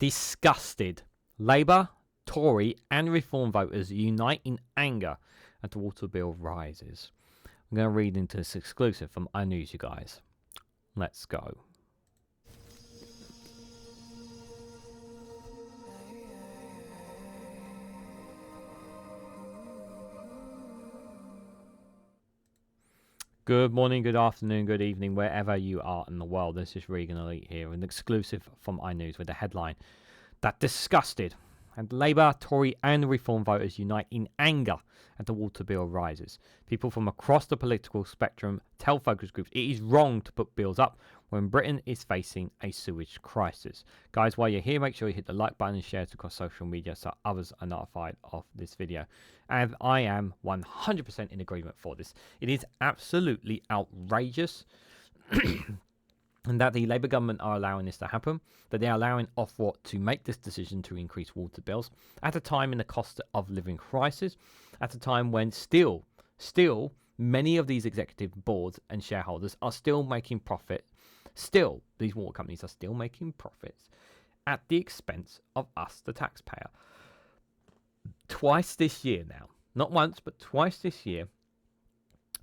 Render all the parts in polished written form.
Disgusted Labour, Tory and Reform voters unite in anger as the water bill rises. I'm going to read into this exclusive from iNews, you guys. Let's go. Good morning, good afternoon, good evening, wherever you are in the world. This is Reganelite here, an exclusive from iNews with the headline that disgusted and Labour, Tory and Reform voters unite in anger as the water bill rises. People from across the political spectrum tell focus groups it is wrong to put bills up when Britain is facing a sewage crisis. Guys, while you're here, make sure you hit the like button and share it across social media so others are notified of this video. And I am 100% in agreement for this. It is absolutely outrageous and that the Labour government are allowing this to happen, that they are allowing Ofwat to make this decision to increase water bills at a time in the cost of living crisis, at a time when still many of these executive boards and shareholders are still making profit. Still, these water companies are still making profits at the expense of us, the taxpayer. Twice this year now, not once, but twice this year,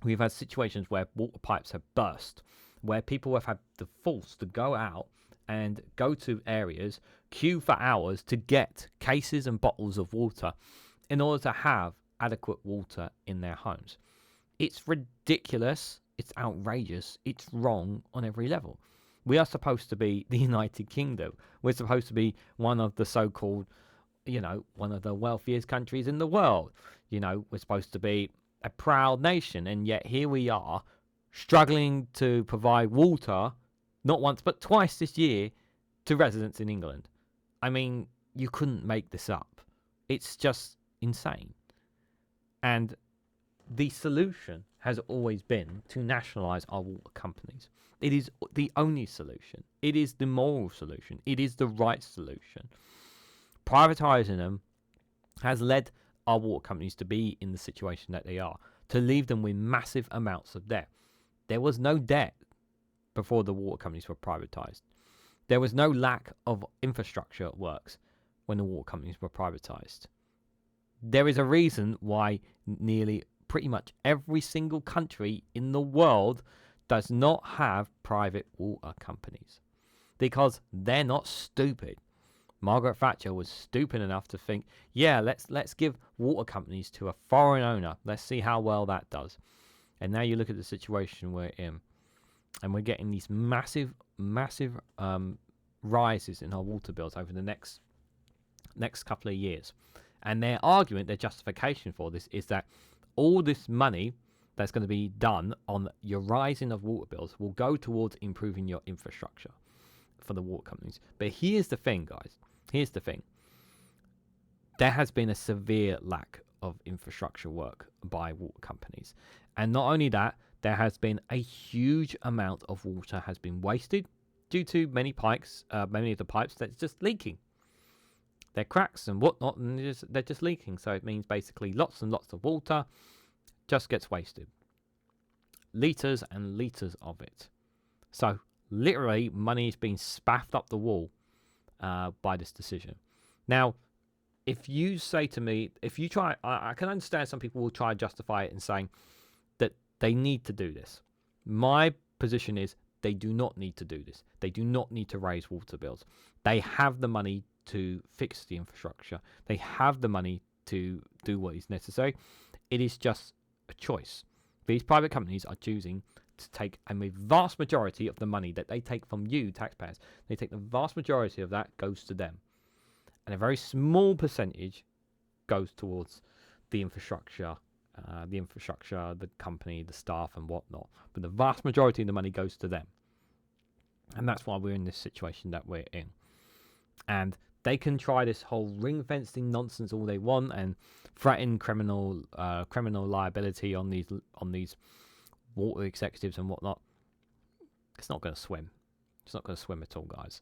we've had situations where water pipes have burst, where people have had the force to go out and go to areas, queue for hours to get cases and bottles of water in order to have adequate water in their homes. It's ridiculous, it's outrageous, it's wrong on every level. We are supposed to be the United Kingdom. We're supposed to be one of the so-called, one of the wealthiest countries in the world. We're supposed to be a proud nation, and yet here we are struggling to provide water, not once but twice this year, to residents in England. I mean, you couldn't make this up. It's just insane. And the solution has always been to nationalise our water companies. It is the only solution. It is the moral solution. It is the right solution. Privatising them has led our water companies to be in the situation that they are, to leave them with massive amounts of debt. There was no debt before the water companies were privatised. There was no lack of infrastructure works when the water companies were privatised. There is a reason why nearly pretty much every single country in the world does not have private water companies, because they're not stupid. Margaret Thatcher was stupid enough to think, yeah, let's give water companies to a foreign owner. Let's see how well that does. And now you look at the situation we're in, and we're getting these massive rises in our water bills over the next couple of years. And their argument, their justification for this is that all this money that's going to be done on your rising of water bills will go towards improving your infrastructure for the water companies. But here's the thing, guys. Here's the thing. There has been a severe lack of infrastructure work by water companies. And not only that, there has been a huge amount of water has been wasted due to many of the pipes that's just leaking. They're cracks and whatnot, and they're just leaking. So it means basically lots and lots of water just gets wasted. Litres and litres of it. So literally money is being spaffed up the wall by this decision. Now, if you say to me, I can understand some people will try to justify it in saying that they need to do this. My position is they do not need to do this. They do not need to raise water bills. They have the money to fix the infrastructure. They have the money to do what is necessary. It is just a choice. These private companies are choosing to take a vast majority of the money that they take from you, taxpayers. They take the vast majority of that goes to them. And a very small percentage goes towards the infrastructure, the company, the staff and whatnot. But the vast majority of the money goes to them. And that's why we're in this situation that we're in. And they can try this whole ring fencing nonsense all they want and threaten criminal liability on these water executives and whatnot. It's not going to swim. It's not going to swim at all, guys.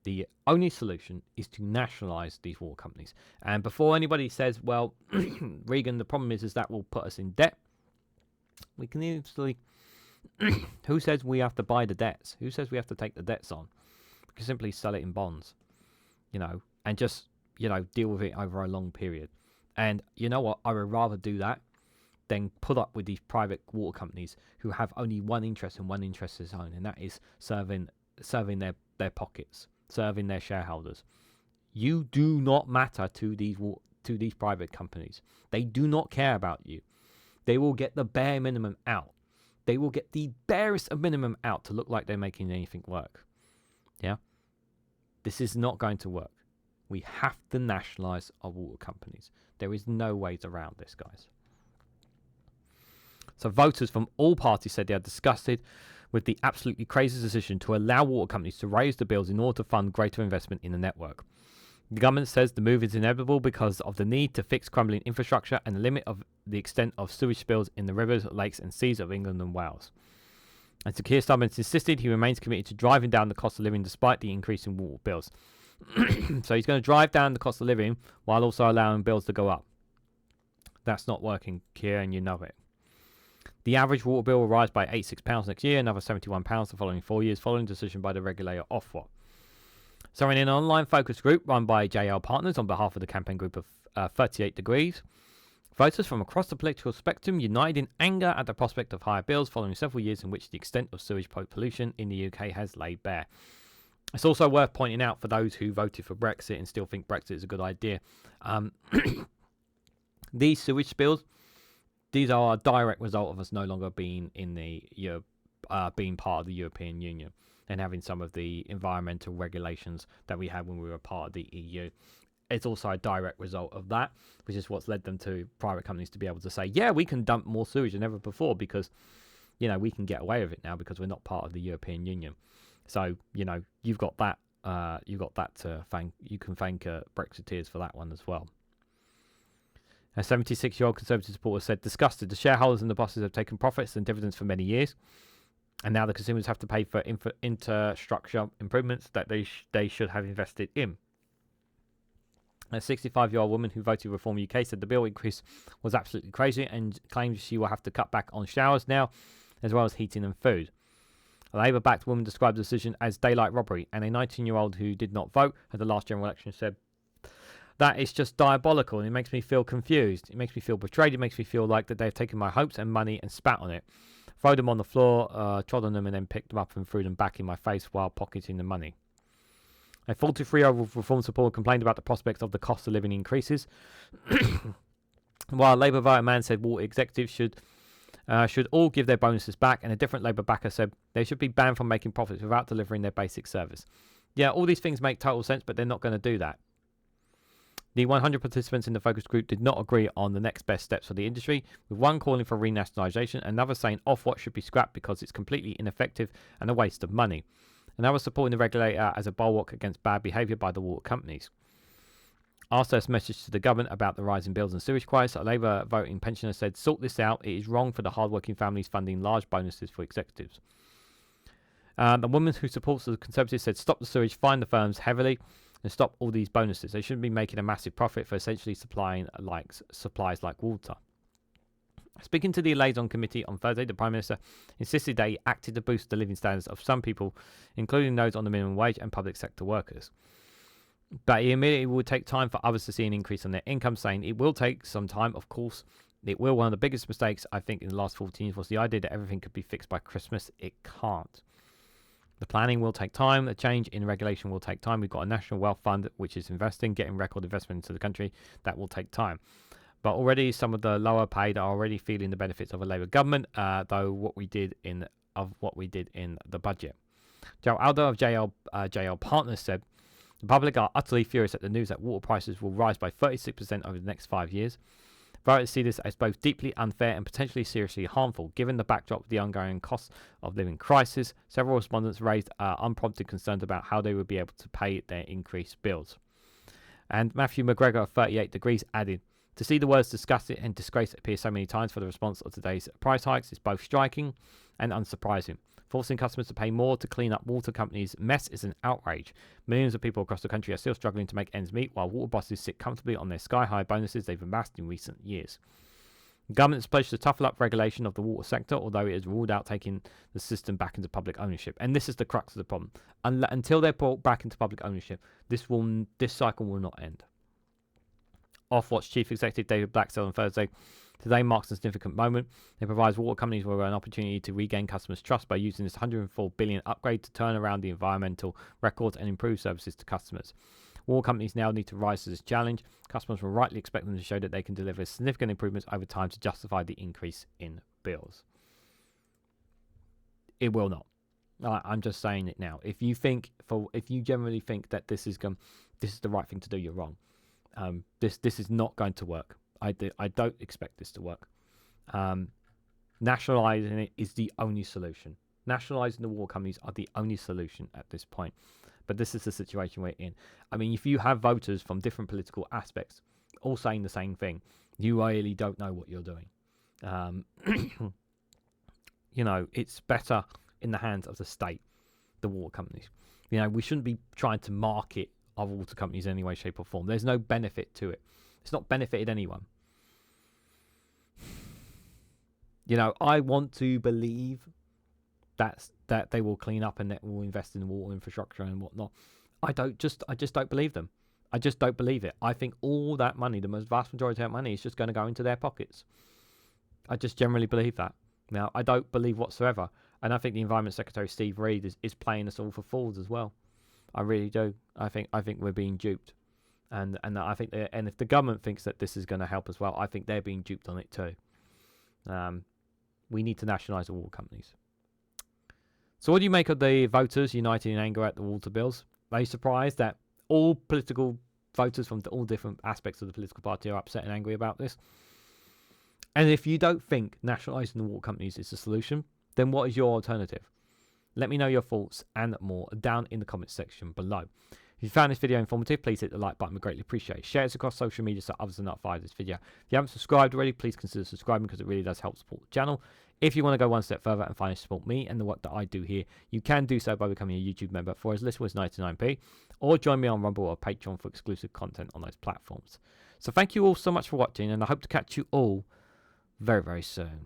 The only solution is to nationalise these water companies. And before anybody says, well, Regan, the problem is that will put us in debt, we can easily... Who says we have to buy the debts? Who says we have to take the debts on? We can simply sell it in bonds. and just, deal with it over a long period. And you know what? I would rather do that than put up with these private water companies who have only one interest and one interest of their own, and that is serving their pockets, serving their shareholders. You do not matter to these private companies. They do not care about you. They will get the bare minimum out. They will get the barest of minimum out to look like they're making anything work. Yeah? This is not going to work. We have to nationalise our water companies. There is no ways around this, guys. So voters from all parties said they are disgusted with the absolutely crazy decision to allow water companies to raise the bills in order to fund greater investment in the network. The government says the move is inevitable because of the need to fix crumbling infrastructure and the limit of the extent of sewage spills in the rivers, lakes and seas of England and Wales. And Sir Keir Starmer insisted he remains committed to driving down the cost of living despite the increase in water bills. So he's going to drive down the cost of living while also allowing bills to go up. That's not working, Keir, and you know it. The average water bill will rise by £86 next year, another £71 the following 4 years, following decision by the regulator Ofwat. So in an online focus group run by JL Partners on behalf of the campaign group of 38 Degrees, voters from across the political spectrum united in anger at the prospect of higher bills following several years in which the extent of sewage pollution in the UK has laid bare. It's also worth pointing out for those who voted for Brexit and still think Brexit is a good idea, these sewage spills, these are a direct result of us no longer being in being part of the European Union and having some of the environmental regulations that we had when we were part of the EU. It's also a direct result of that, which is what's led them to private companies to be able to say, yeah, we can dump more sewage than ever before because, we can get away with it now because we're not part of the European Union. So, you've got that. To thank. You can thank Brexiteers for that one as well. A 76-year-old Conservative supporter said, disgusted, the shareholders and the bosses have taken profits and dividends for many years, and now the consumers have to pay for infrastructure improvements that they should have invested in. A 65-year-old woman who voted Reform UK said the bill increase was absolutely crazy and claimed she will have to cut back on showers now, as well as heating and food. A Labour-backed woman described the decision as daylight robbery, and a 19-year-old who did not vote at the last general election said, that is just diabolical and it makes me feel confused. It makes me feel betrayed. It makes me feel like that they've taken my hopes and money and spat on it, thrown them on the floor, trod on them and then picked them up and threw them back in my face while pocketing the money. A 43-year-old Reform supporter complained about the prospects of the cost of living increases, while a Labour voter man said water executives should all give their bonuses back, and a different Labour backer said they should be banned from making profits without delivering their basic service. Yeah, all these things make total sense, but they're not going to do that. The 100 participants in the focus group did not agree on the next best steps for the industry, with one calling for renationalisation, another saying Ofwat should be scrapped because it's completely ineffective and a waste of money. Another supporting the regulator as a bulwark against bad behaviour by the water companies. Asked us message to the government about the rise in bills and sewage crisis, a Labour voting pensioner said, sort this out, it is wrong for the hard-working families funding large bonuses for executives. The woman who supports the Conservatives said, stop the sewage, fine the firms heavily, and stop all these bonuses. They shouldn't be making a massive profit for essentially supplying supplies like water. Speaking to the Liaison Committee on Thursday, the Prime Minister insisted that he acted to boost the living standards of some people, including those on the minimum wage and public sector workers. But he admitted it would take time for others to see an increase on their income, saying it will take some time, of course. It will. One of the biggest mistakes, I think, in the last 14 years was the idea that everything could be fixed by Christmas. It can't. The planning will take time. The change in regulation will take time. We've got a national wealth fund which is investing, getting record investment into the country. That will take time. But already some of the lower paid are already feeling the benefits of a Labour government, though what we did in the budget. Joe Alder of JL Partners said, the public are utterly furious at the news that water prices will rise by 36% over the next 5 years. Voters see this as both deeply unfair and potentially seriously harmful. Given the backdrop of the ongoing cost of living crisis, several respondents raised unprompted concerns about how they would be able to pay their increased bills. And Matthew McGregor of 38 Degrees added, to see the words disgusted and disgrace appear so many times for the response of today's price hikes is both striking and unsurprising. Forcing customers to pay more to clean up water companies' mess is an outrage. Millions of people across the country are still struggling to make ends meet, while water bosses sit comfortably on their sky-high bonuses they've amassed in recent years. The government has pledged to toughen up regulation of the water sector, although it has ruled out taking the system back into public ownership. And this is the crux of the problem. Until they're brought back into public ownership, this cycle will not end. Ofwat's chief executive David Black said on Thursday, "Today marks a significant moment. It provides water companies with an opportunity to regain customers' trust by using this 104 billion upgrade to turn around the environmental records and improve services to customers. Water companies now need to rise to this challenge. Customers will rightly expect them to show that they can deliver significant improvements over time to justify the increase in bills." It will not. I'm just saying it now. If you generally think that this is the right thing to do, you're wrong. This is not going to work. I don't expect this to work. Nationalising it is the only solution. Nationalising the water companies are the only solution at this point. But this is the situation we're in. I mean, if you have voters from different political aspects all saying the same thing, you really don't know what you're doing. It's better in the hands of the state, the water companies. We shouldn't be trying to market our water companies in any way, shape or form. There's no benefit to it. It's not benefited anyone. I want to believe that they will clean up and that will invest in water infrastructure and whatnot. I just don't believe them. I just don't believe it. I think all that money, the vast majority of that money, is just going to go into their pockets. I just generally believe that. Now, I don't believe whatsoever. And I think the Environment Secretary, Steve Reed, is playing us all for fools as well. I really do. I think we're being duped. And I think and if the government thinks that this is going to help as well, I think they're being duped on it too. We need to nationalise the water companies. So what do you make of the voters united in anger at the water bills? Are you surprised that all political voters from all different aspects of the political party are upset and angry about this? And if you don't think nationalising the water companies is the solution, then what is your alternative? Let me know your thoughts and more down in the comments section below. If you found this video informative, please hit the like button. We greatly appreciate it. Share it across social media so others are notified of this video. If you haven't subscribed already, please consider subscribing because it really does help support the channel. If you want to go one step further and finally support me and the work that I do here, you can do so by becoming a YouTube member for as little as 99p, or join me on Rumble or Patreon for exclusive content on those platforms. So thank you all so much for watching, and I hope to catch you all very, very soon.